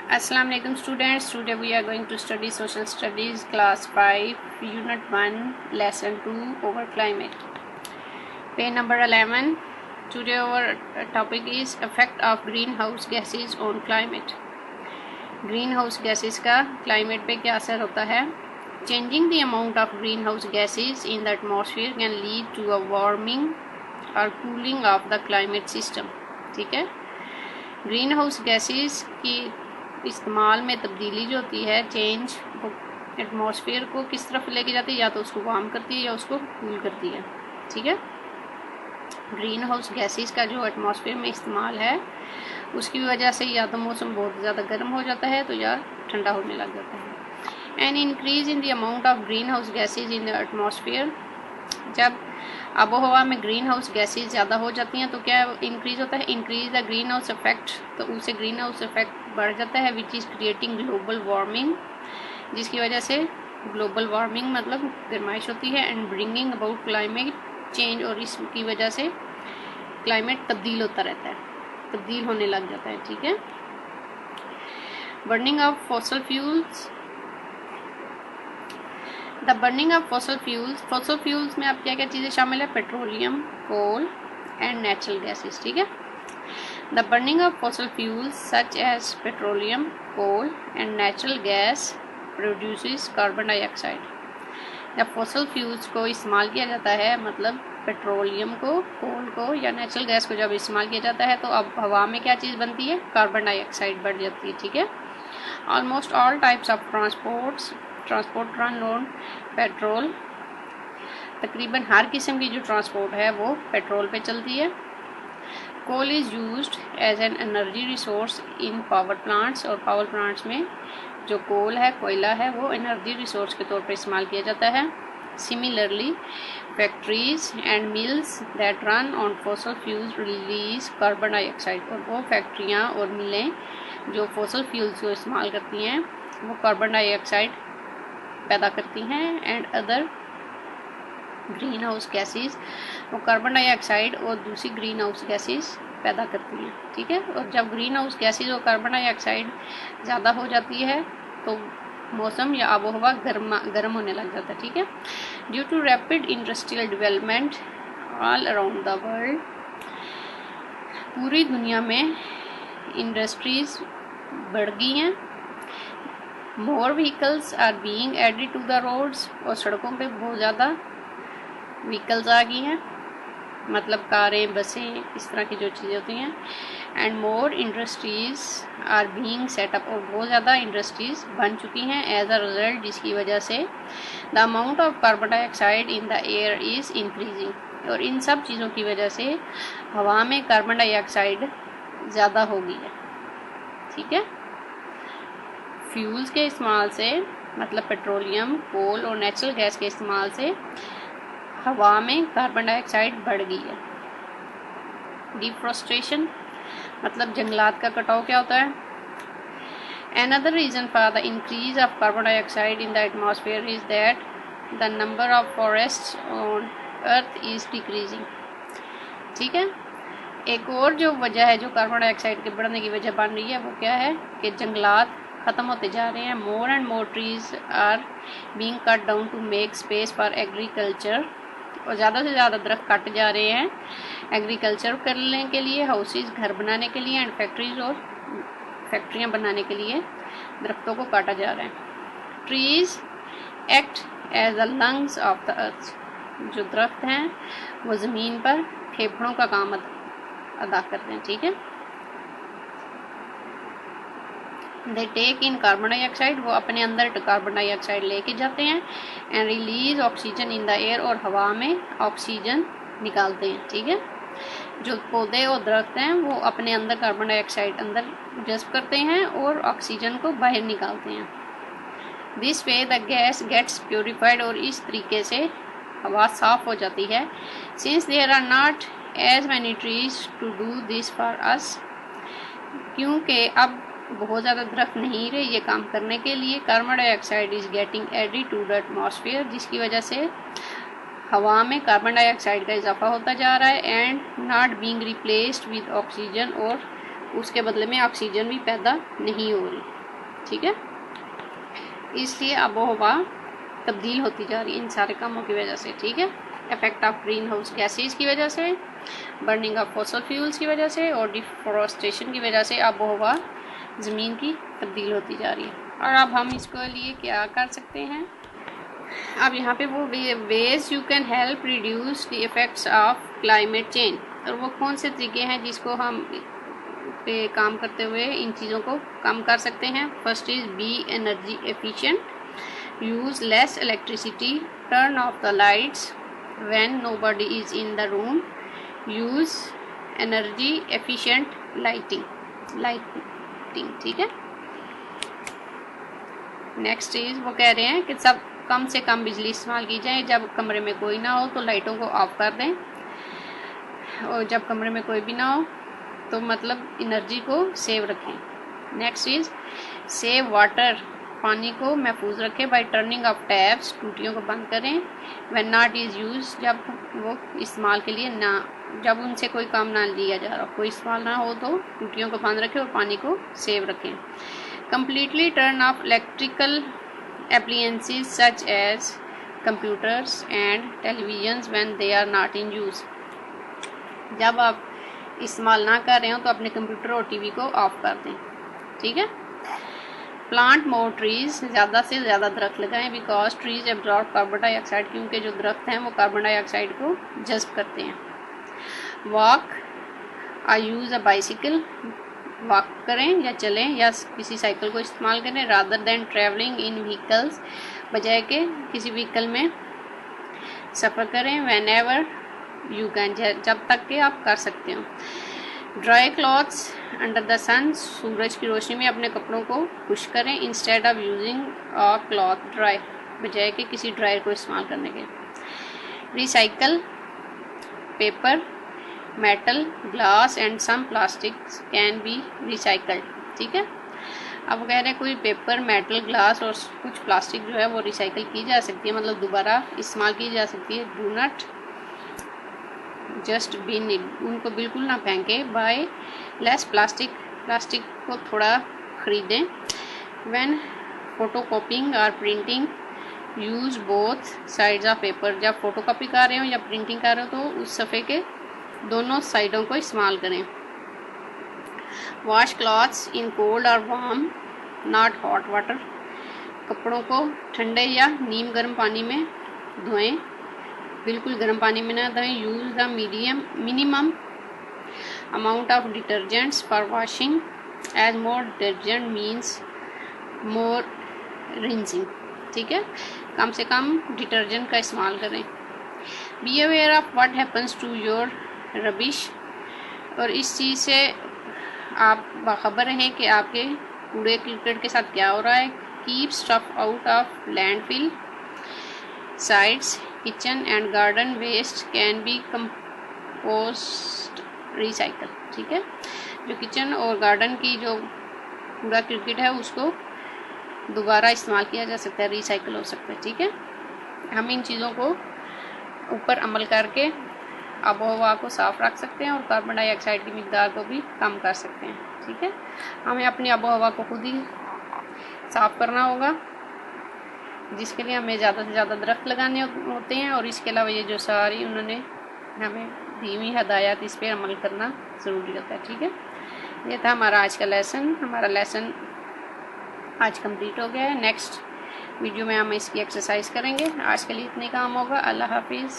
Assalamu alaikum students. Today we are going to study social studies class 5 unit 1 lesson 2 over climate. Page number 11. Today our topic is effect of greenhouse gases on climate. Greenhouse gases का climate पे क्या असर होता है? Changing the amount of greenhouse gases in the atmosphere can lead to a warming or cooling of the climate system. ठीक है, green house gases की इस्तेमाल में तब्दीली जो होती है, चेंज, वो एटमॉस्फेयर को किस तरफ लेके जाती है, या तो उसको वार्म करती है या उसको कूल करती है। ठीक है, ग्रीन हाउस गैसेस का जो एटमॉस्फेयर में इस्तेमाल है उसकी वजह से या तो मौसम बहुत ज़्यादा गर्म हो जाता है तो या ठंडा होने लग जाता है। And increase in the amount of green house gases in the atmosphere, जब आबो हवा में ग्रीन हाउस गैसेज ज़्यादा हो जाती हैं तो क्या इंक्रीज होता है, increase the green house effect, तो उससे ग्रीन हाउस इफेक्ट बढ़ जाता है, which is creating global warming, जिसकी वजह से ग्लोबल वार्मिंग मतलब गर्माइश होती है, and bringing about climate change, और इसकी वजह से क्लाइमेट तब्दील होता रहता है, तब्दील होने लग जाता है। ठीक है, burning of fossil fuels, the burning of fossil fuels में अब क्या क्या चीज़ें शामिल है, petroleum, coal and natural gases. ठीक है, the burning of fossil fuels such as petroleum, coal and natural gas produces carbon dioxide. जब फॉसल फ्यूल्स को इस्तेमाल किया जाता है, मतलब पेट्रोलियम को, कोल को या नेचुरल गैस को जब इस्तेमाल किया जाता है तो अब हवा में क्या चीज़ बनती है, कार्बन डाइऑक्साइड बढ़ जाती है। ठीक है, almost all types of transport run on petrol, तकरीबन हर किस्म की जो ट्रांसपोर्ट है वो पेट्रोल पे चलती है। Coal is used as an energy resource in power plants, और पावर प्लांट्स में जो कोल है, कोयला है, वो एनर्जी रिसोर्स के तौर पर इस्तेमाल किया जाता है। Similarly factories and mills that run on fossil fuels release carbon dioxide, और वो फैक्ट्रियाँ और मिलें जो फॉसल फ्यूल्स को इस्तेमाल करती हैं वो कार्बन डाइऑक्साइड पैदा करती हैं, and other green house gases, वो कार्बन डाइऑक्साइड और दूसरी ग्रीन हाउस गैसेस पैदा करती हैं। ठीक है, और जब ग्रीन हाउस गैसेस और कार्बन डाइऑक्साइड ज़्यादा हो जाती है तो मौसम या आबो हवा गर्म होने लग जाता है। ठीक है, due to rapid industrial development all around the world, पूरी दुनिया में इंडस्ट्रीज बढ़ गई हैं, more vehicles are being added to the roads, और सड़कों पे बहुत ज़्यादा व्हीकल्स आ गई हैं, मतलब कारें, बसें, इस तरह की जो चीज़ें होती हैं, and more industries are being set up, और बहुत ज़्यादा इंडस्ट्रीज बन चुकी हैं एज अ रिजल्ट, जिसकी वजह से the amount of carbon dioxide in the air is increasing, और इन सब चीज़ों की वजह से हवा में कार्बन डाइऑक्साइड ज़्यादा हो गई है। ठीक है, फ्यूल्स के इस्तेमाल से, मतलब पेट्रोलियम, कोल और नेचुरल गैस के इस्तेमाल से हवा में कार्बन डाइऑक्साइड बढ़ गई है। डिफॉरेस्टेशन मतलब जंगलात का कटाव क्या होता है। Another reason for the increase of carbon dioxide in the atmosphere is that the number of forests on earth is decreasing। ठीक है, एक और जो वजह है जो कार्बन डाइऑक्साइड के बढ़ने की वजह बन रही है वो क्या है कि जंगलात ख़त्म होते जा रहे हैं। More and more trees are being cut down to make space for agriculture, और ज़्यादा से ज़्यादा दरख्त काटे जा रहे हैं एग्रीकल्चर करने के लिए, हाउसेज घर बनाने के लिए, एंड फैक्ट्रीज और फैक्ट्रियाँ बनाने के लिए दरख्तों को काटा जा रहा है। Trees act as the lungs of the earth, जो दरख्त हैं वो ज़मीन पर फेफड़ों का काम अदा करते हैं। ठीक है, they take in carbon dioxide, वो अपने अंदर कार्बन डाइऑक्साइड लेके जाते हैं, and release oxygen in the air, और हवा में ऑक्सीजन निकालते हैं। ठीक है, जो पौधे और दरख्त हैं वो अपने अंदर कार्बन डाइऑक्साइड अंदर जज्ब करते हैं और ऑक्सीजन को बाहर निकालते हैं। This way the gas gets purified, और इस तरीके से हवा साफ हो जाती है। Since there are not as many trees to do this for us, क्योंकि अब बहुत ज़्यादा दरख्त नहीं रहे ये काम करने के लिए, carbon dioxide is getting added to the atmosphere, जिसकी वजह से हवा में कार्बन डाइऑक्साइड का इजाफा होता जा रहा है, and not being replaced with oxygen, और उसके बदले में ऑक्सीजन भी पैदा नहीं हो रही, ठीक है। इसलिए आबोहवा तब्दील होती जा रही है इन सारे कामों की वजह से, ठीक है। Effect of green house gases की वजह से, बर्निंग ऑफ फॉसल फ्यूल्स की वजह से और डिफॉरेस्टेशन की वजह से आबोहवा ज़मीन की तब्दील होती जा रही है। और अब हम इसके लिए क्या कर सकते हैं, अब यहाँ पे वो ways you can help reduce the effects of climate change, और वो कौन से तरीके हैं जिसको हम पे काम करते हुए इन चीज़ों को कम कर सकते हैं। First is be energy efficient, use less electricity, turn off the lights when nobody is in the room, use energy efficient lighting, ठीक है। नेक्स्ट इज वो कह रहे हैं कि सब कम से कम बिजली इस्तेमाल की जाए, जब कमरे में कोई ना हो तो लाइटों को ऑफ कर दें, और जब कमरे में कोई भी ना हो तो मतलब एनर्जी को सेव रखें। नेक्स्ट इज सेव वाटर, पानी को महफूज रखें बाय टर्निंग ऑफ टैप्स, टूटियों को बंद करें। व्हेन नॉट इज़ यूज, जब वो इस्तेमाल के लिए ना, जब उनसे कोई काम ना लिया जा रहा, कोई इस्तेमाल ना हो तो टूटियों को बंद रखें और पानी को सेव रखें। Completely turn off electrical appliances such as computers and televisions when they are not in use, जब आप इस्तेमाल ना कर रहे हो तो अपने कंप्यूटर और टीवी को ऑफ कर दें, ठीक है। प्लांट मोर ट्रीज, ज़्यादा से ज़्यादा दरख्त लगाएं, because trees absorb carbon dioxide, क्योंकि जो दरख्त हैं वो कार्बन डाइऑक्साइड को जज्ब करते हैं। वॉक और यूज़ अ बाइसिकल, वॉक करें या चलें या किसी साइकिल को इस्तेमाल करें, rather than travelling in vehicles, बजाय के किसी व्हीकल में सफ़र करें। व्हेन एवर यू कैन, जब तक के आप कर सकते हो। Dry clothes under the sun, सूरज की रोशनी में अपने कपड़ों को खुश करें, instead of using a cloth dry, बजाय के किसी ड्रायर को इस्तेमाल करने के। Recycle paper, metal, glass and some plastics can be recycled, ठीक है। अब वो कह रहे हैं कोई पेपर, मेटल, ग्लास और कुछ प्लास्टिक जो है वो रिसाइकल की जा सकती है, मतलब दोबारा इस्तेमाल की जा सकती है। Do not just been it, उनको बिल्कुल ना फेंके। बाय लेस प्लास्टिक, प्लास्टिक को थोड़ा ख़रीदें। व्हेन फोटोकॉपिंग और printing, use both sides of paper, जब फोटोकॉपी कर रहे हो या प्रिंटिंग कर रहे हो तो उस सफ़े के दोनों साइडों को इस्तेमाल करें। वॉश क्लॉथ्स इन कोल्ड और वार्म नॉट हॉट वाटर, कपड़ों को ठंडे या नीम गर्म पानी में धोएं, बिल्कुल गर्म पानी में ना धोएं। Use the minimum amount of detergents for washing, as more detergent means more rinsing, ठीक है। कम से कम डिटर्जेंट का इस्तेमाल करें। Be aware of what happens to your rubbish, और इस चीज़ से आप बाखबर रहें कि आपके कूड़े कीचड़ के साथ क्या हो रहा है। Keep stuff out of landfill sites, kitchen and garden waste can be compost recycle, ठीक है। जो किचन और गार्डन की जो कूड़ा कीचड़ है उसको दोबारा इस्तेमाल किया जा सकता है, रिसाइकल हो सकता है, ठीक है। हम इन चीज़ों को ऊपर अमल करके आबोहवा को साफ रख सकते हैं और कार्बन डाइऑक्साइड की मिकदार को भी कम कर सकते हैं, ठीक है। हमें अपनी आबोहवा को खुद ही साफ करना होगा, जिसके लिए हमें ज़्यादा से ज़्यादा दरख्त लगाने होते हैं, और इसके अलावा ये जो सारी उन्होंने हमें दी हुई हदायत, इस पर अमल करना ज़रूरी होता है, ठीक है। ये था हमारा आज का लेसन। हमारा लेसन आज कंप्लीट हो गया है। नेक्स्ट वीडियो में हम इसकी एक्सरसाइज करेंगे। आज के लिए इतनी काम होगा। अल्लाह हाफिज़।